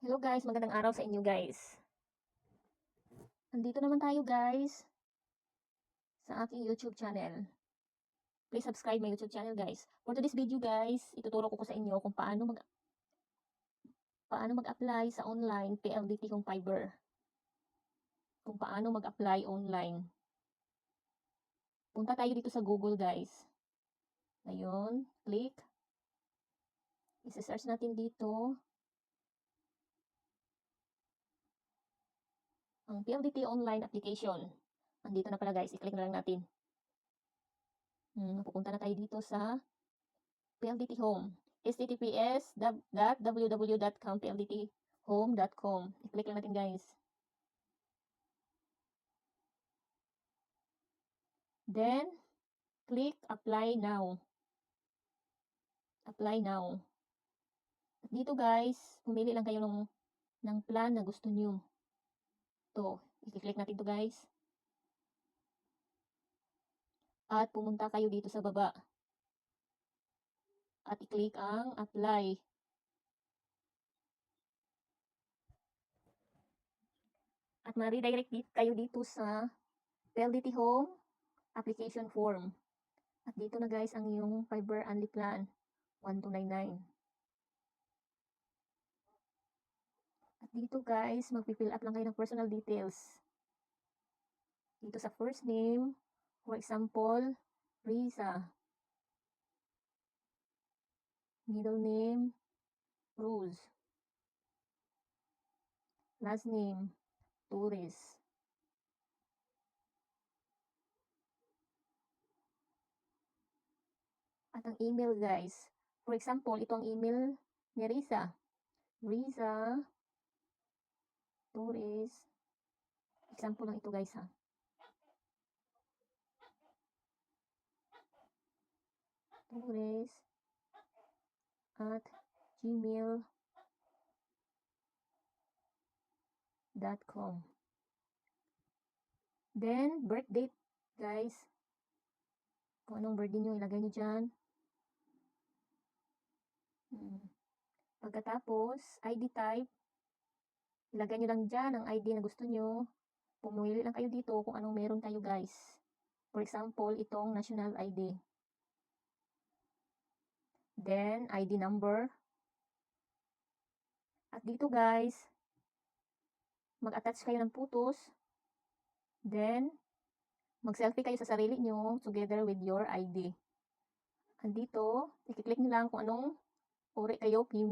Hello guys, magandang araw sa inyo guys. Nandito naman tayo guys sa aking YouTube channel. Please subscribe my YouTube channel guys. For today's video guys, ituturo ko sa inyo kung paano mag-apply sa online PLDT kung fiber. Kung paano mag-apply online. Punta tayo dito sa Google guys. Ayun, click. I-search natin dito ang PLDT online application. Andito na pala guys, i-click na lang natin. Pupunta na tayo dito sa PLDT Home. https://www.pldthome.com. I-click lang natin guys. Then, click apply now. Apply now. At dito guys, pumili lang kayo ng plan na gusto nyo. Ito, i-click natin to guys. At pumunta kayo dito sa baba. At i-click ang apply. At ma-redirect kayo dito sa PLDT Home application form. At dito na guys ang iyong fiber only plan 1299. At dito guys, magpi-fill up lang kayo ng personal details. Dito sa first name, for example, Riza. Middle name, Cruz. Last name, Torres. At ang email guys, for example, ito ang email ni Riza. Riza Torres. Example lang ito guys ha. Torres at gmail.com. Then, birth date guys. Kung anong birthday nyo, ilagay nyo dyan. Pagkatapos, ID type. Ilagay nyo lang dyan ang ID na gusto nyo. Pumili lang kayo dito kung anong meron tayo guys. For example, itong national ID. Then, ID number. At dito guys, mag-attach kayo ng photos. Then, mag-selfie kayo sa sarili nyo together with your ID. Andito, i-click nyo lang kung anong uri kayo, female.